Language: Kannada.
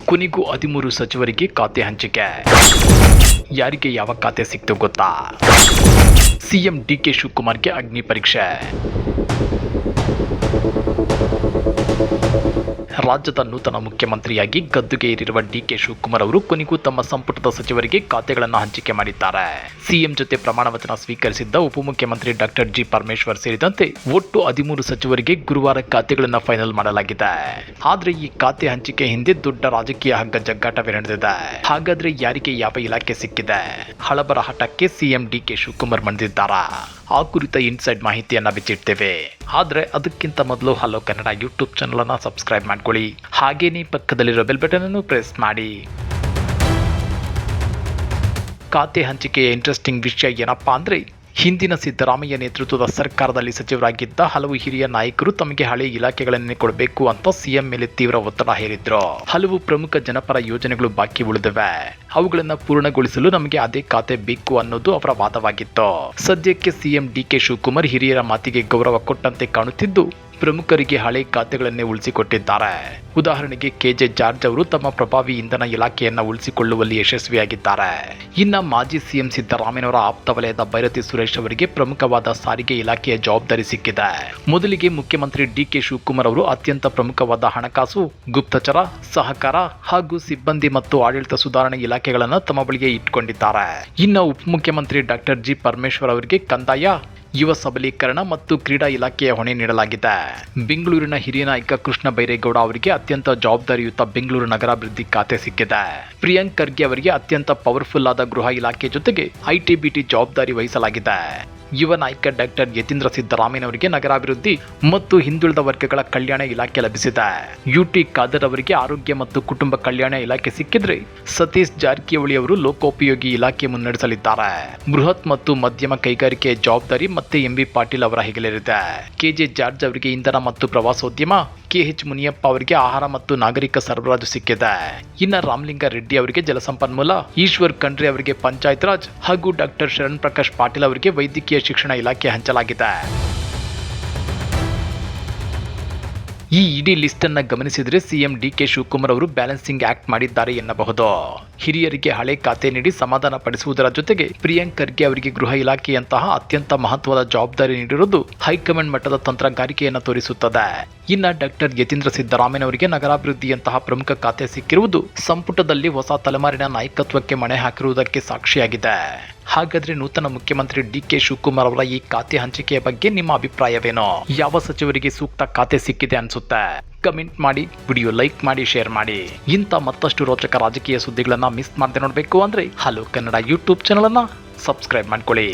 ಕೊನೆಗೂ 13 ಸಚಿವರಿಗೆ ಖಾತೆ ಹಂಚಿಕೆ. ಯಾರಿಗೆ ಯಾವ ಖಾತೆ ಸಿಕ್ತು ಗೊತ್ತಾ? ಸಿಎಂ ಡಿಕೆ ಶಿವಕುಮಾರ್ಗೆ ಅಗ್ನಿ ಪರೀಕ್ಷೆ. ರಾಜ್ಯದ ನೂತನ ಮುಖ್ಯಮಂತ್ರಿಯಾಗಿ ಗದ್ದುಗೆ ಏರಿರುವ ಡಿಕೆ ಶಿವಕುಮಾರ್ ಅವರು ಕೊನೆಗೂ ತಮ್ಮ ಸಂಪುಟದ ಸಚಿವರಿಗೆ ಖಾತೆಗಳನ್ನು ಹಂಚಿಕೆ ಮಾಡಿದ್ದಾರೆ. ಸಿಎಂ ಜೊತೆ ಪ್ರಮಾಣ ವಚನ ಸ್ವೀಕರಿಸಿದ್ದ ಉಪಮುಖ್ಯಮಂತ್ರಿ ಡಾಕ್ಟರ್ ಜಿ ಪರಮೇಶ್ವರ್ ಸೇರಿದಂತೆ ಒಟ್ಟು 13 ಸಚಿವರಿಗೆ ಗುರುವಾರ ಖಾತೆಗಳನ್ನು ಫೈನಲ್ ಮಾಡಲಾಗಿದೆ. ಆದ್ರೆ ಈ ಖಾತೆ ಹಂಚಿಕೆ ಹಿಂದೆ ದೊಡ್ಡ ರಾಜಕೀಯ ಹಗ್ಗ ಜಗ್ಗಾಟವೇ ನಡೆದಿದೆ. ಹಾಗಾದ್ರೆ ಯಾರಿಗೆ ಯಾವ ಇಲಾಖೆ ಸಿಕ್ಕಿದೆ? ಹಳಬರ ಹಠಕ್ಕೆ ಸಿಎಂ ಡಿಕೆ ಶಿವಕುಮಾರ್ ಮಣಿದಿದ್ದಾರಾ? ಆ ಕುರಿತ ಇನ್ಸೈಡ್ ಮಾಹಿತಿಯನ್ನ ಬಿಚ್ಚಿಡ್ತೇವೆ. ಆದ್ರೆ ಅದಕ್ಕಿಂತ ಮೊದಲು ಹಲೋ ಕನ್ನಡ ಯೂಟ್ಯೂಬ್ ಚಾನಲ್ ಅನ್ನ ಸಬ್ಸ್ಕ್ರೈಬ್ ಮಾಡ್ಕೊಳ್ಳಿ. ಹಾಗೇನೇ ಪಕ್ಕದಲ್ಲಿರೋ ಬೆಲ್ ಬಟನ್ ಅನ್ನು ಪ್ರೆಸ್ ಮಾಡಿ. ಖಾತೆ ಹಂಚಿಕೆಯ ಇಂಟ್ರೆಸ್ಟಿಂಗ್ ವಿಷಯ ಏನಪ್ಪಾ ಅಂದ್ರೆ, ಹಿಂದಿನ ಸಿದ್ದರಾಮಯ್ಯ ನೇತೃತ್ವದ ಸರ್ಕಾರದಲ್ಲಿ ಸಚಿವರಾಗಿದ್ದ ಹಲವು ಹಿರಿಯ ನಾಯಕರು ತಮಗೆ ಹಳೆ ಇಲಾಖೆಗಳನ್ನೇ ಕೊಡಬೇಕು ಅಂತ ಸಿಎಂ ಮೇಲೆ ತೀವ್ರ ಒತ್ತಡ ಹೇರಿದ್ರು. ಹಲವು ಪ್ರಮುಖ ಜನಪರ ಯೋಜನೆಗಳು ಬಾಕಿ ಉಳಿದಿವೆ, ಅವುಗಳನ್ನು ಪೂರ್ಣಗೊಳಿಸಲು ನಮಗೆ ಅದೇ ಖಾತೆ ಬೇಕು ಅನ್ನೋದು ಅವರ ವಾದವಾಗಿತ್ತು. ಸದ್ಯಕ್ಕೆ ಸಿಎಂ ಡಿಕೆ ಶಿವಕುಮಾರ್ ಹಿರಿಯರ ಮಾತಿಗೆ ಗೌರವ ಕೊಟ್ಟಂತೆ ಕಾಣುತ್ತಿದ್ದು, ಪ್ರಮುಖರಿಗೆ ಹಳೆ ಖಾತೆಗಳನ್ನೇ ಉಳಿಸಿಕೊಟ್ಟಿದ್ದಾರೆ. ಉದಾಹರಣೆಗೆ ಕೆಜೆ ಜಾರ್ಜ್ ಅವರು ತಮ್ಮ ಪ್ರಭಾವಿ ಇಂಧನ ಇಲಾಖೆಯನ್ನ ಉಳಿಸಿಕೊಳ್ಳುವಲ್ಲಿ ಯಶಸ್ವಿಯಾಗಿದ್ದಾರೆ. ಇನ್ನ ಮಾಜಿ ಸಿಎಂ ಸಿದ್ದರಾಮಯ್ಯನವರ ಆಪ್ತ ವಲಯದ ಭೈರತಿ ಸುರೇಶ್ ಅವರಿಗೆ ಪ್ರಮುಖವಾದ ಸಾರಿಗೆ ಇಲಾಖೆಯ ಜವಾಬ್ದಾರಿ ಸಿಕ್ಕಿದೆ. ಮೊದಲಿಗೆ ಮುಖ್ಯಮಂತ್ರಿ ಡಿಕೆ ಶಿವಕುಮಾರ್ ಅವರು ಅತ್ಯಂತ ಪ್ರಮುಖವಾದ ಹಣಕಾಸು, ಗುಪ್ತಚರ, ಸಹಕಾರ ಹಾಗೂ ಸಿಬ್ಬಂದಿ ಮತ್ತು ಆಡಳಿತ ಸುಧಾರಣೆ ಇಲಾಖೆಗಳನ್ನು ತಮ್ಮ ಬಳಿಗೆ ಇಟ್ಟುಕೊಂಡಿದ್ದಾರೆ. ಇನ್ನು ಉಪಮುಖ್ಯಮಂತ್ರಿ ಡಾಕ್ಟರ್ ಜಿ ಪರಮೇಶ್ವರ್ ಅವರಿಗೆ ಕಂದಾಯ, ಯುವ ಸಬಲೀಕರಣ ಮತ್ತು ಕ್ರೀಡಾ ಇಲಾಖೆಯ ಹೊಣೆ ನೀಡಲಾಗಿದೆ. ಬೆಂಗಳೂರಿನ ಹಿರಿಯ ನಾಯಕ ಕೃಷ್ಣ ಬೈರೇಗೌಡ ಅವರಿಗೆ ಅತ್ಯಂತ ಜವಾಬ್ದಾರಿಯುತ ಬೆಂಗಳೂರು ನಗರಾಭಿವೃದ್ಧಿ ಖಾತೆ ಸಿಕ್ಕಿದೆ. ಪ್ರಿಯಾಂಕ್ ಖರ್ಗೆ ಅವರಿಗೆ ಅತ್ಯಂತ ಪವರ್ಫುಲ್ ಆದ ಗೃಹ ಇಲಾಖೆ ಜೊತೆಗೆ ಐಟಿ-ಬಿಟಿ ಜವಾಬ್ದಾರಿ ವಹಿಸಲಾಗಿದೆ. ಯುವ ನಾಯಕ ಡಾಕ್ಟರ್ ಯತೀಂದ್ರ ಸಿದ್ದರಾಮಯ್ಯನವರಿಗೆ ನಗರಾಭಿವೃದ್ಧಿ ಮತ್ತು ಹಿಂದುಳಿದ ವರ್ಗಗಳ ಕಲ್ಯಾಣ ಇಲಾಖೆ ಲಭಿಸಿದೆ. ಯುಟಿ ಖಾದರ್ ಅವರಿಗೆ ಆರೋಗ್ಯ ಮತ್ತು ಕುಟುಂಬ ಕಲ್ಯಾಣ ಇಲಾಖೆ ಸಿಕ್ಕಿದ್ರೆ, ಸತೀಶ್ ಜಾರಕಿಹೊಳಿ ಅವರು ಲೋಕೋಪಯೋಗಿ ಇಲಾಖೆ ಮುನ್ನಡೆಸಲಿದ್ದಾರೆ. ಬೃಹತ್ ಮತ್ತು ಮಧ್ಯಮ ಕೈಗಾರಿಕೆಯ ಜವಾಬ್ದಾರಿ ಮತ್ತೆ ಎಂಬಿ ಪಾಟೀಲ್ ಅವರ ಹೆಗಲೇರಿದೆ. ಕೆಜೆ ಜಾರ್ಜ್ ಅವರಿಗೆ ಇಂಧನ ಮತ್ತು ಪ್ರವಾಸೋದ್ಯಮ, ಕೆಎಚ್ ಮುನಿಯಪ್ಪ ಅವರಿಗೆ ಆಹಾರ ಮತ್ತು ನಾಗರಿಕ ಸರಬರಾಜು ಸಿಕ್ಕಿದೆ. ಇನ್ನ ರಾಮಲಿಂಗ ರೆಡ್ಡಿ ಅವರಿಗೆ ಜಲಸಂಪನ್ಮೂಲ, ಈಶ್ವರ್ ಖಂಡ್ರೆ ಅವರಿಗೆ ಪಂಚಾಯತ್ ರಾಜ್ ಹಾಗೂ ಡಾಕ್ಟರ್ ಶರಣ್ ಪ್ರಕಾಶ್ ಪಾಟೀಲ್ ಅವರಿಗೆ ವೈದ್ಯಕೀಯ ಶಿಕ್ಷಣ ಇಲಾಖೆ ಹಂಚಲಾಗಿದೆ. ಈ ಇಡೀ ಲಿಸ್ಟ್ ಅನ್ನ ಗಮನಿಸಿದರೆ ಸಿಎಂ ಡಿಕೆ ಶಿವಕುಮಾರ್ ಅವರು ಬ್ಯಾಲೆನ್ಸಿಂಗ್ ಆಕ್ಟ್ ಮಾಡಿದ್ದಾರೆ ಎನ್ನಬಹುದು. ಹಿರಿಯರಿಗೆ ಹಳೆ ಖಾತೆ ನೀಡಿ ಸಮಾಧಾನ ಪಡಿಸುವುದರ ಜೊತೆಗೆ ಪ್ರಿಯಾಂಕ್ ಖರ್ಗೆ ಅವರಿಗೆ ಗೃಹ ಇಲಾಖೆಯಂತಹ ಅತ್ಯಂತ ಮಹತ್ವದ ಜವಾಬ್ದಾರಿ ನೀಡಿರುವುದು ಹೈಕಮಾಂಡ್ ಮಟ್ಟದ ತಂತ್ರಗಾರಿಕೆಯನ್ನು ತೋರಿಸುತ್ತದೆ. ಇನ್ನ ಡಾಕ್ಟರ್ ಯತೀಂದ್ರ ಸಿದ್ದರಾಮಯ್ಯನವರಿಗೆ ನಗರಾಭಿವೃದ್ಧಿಯಂತಹ ಪ್ರಮುಖ ಖಾತೆ ಸಿಕ್ಕಿರುವುದು ಸಂಪುಟದಲ್ಲಿ ಹೊಸ ತಲೆಮಾರಿನ ನಾಯಕತ್ವಕ್ಕೆ ಮಣೆ ಹಾಕಿರುವುದಕ್ಕೆ ಸಾಕ್ಷಿಯಾಗಿದೆ. ಹಾಗಾದ್ರೆ ನೂತನ ಮುಖ್ಯಮಂತ್ರಿ ಡಿಕೆ ಶಿವಕುಮಾರ್ ಅವರ ಈ ಖಾತೆ ಹಂಚಿಕೆಯ ಬಗ್ಗೆ ನಿಮ್ಮ ಅಭಿಪ್ರಾಯವೇನು? ಯಾವ ಸಚಿವರಿಗೆ ಸೂಕ್ತ ಖಾತೆ ಸಿಕ್ಕಿದೆ ಅನ್ಸುತ್ತೆ? ಕಮೆಂಟ್ ಮಾಡಿ, ವಿಡಿಯೋ ಲೈಕ್ ಮಾಡಿ, ಶೇರ್ ಮಾಡಿ. ಇಂಥ ಮತ್ತಷ್ಟು ರೋಚಕ ರಾಜಕೀಯ ಸುದ್ದಿಗಳನ್ನ ಮಿಸ್ ಮಾಡದೆ ನೋಡಬೇಕು ಅಂದ್ರೆ ಹಲೋ ಕನ್ನಡ ಯೂಟ್ಯೂಬ್ ಚಾನಲ್ ಅನ್ನ ಸಬ್ಸ್ಕ್ರೈಬ್ ಮಾಡ್ಕೊಳ್ಳಿ.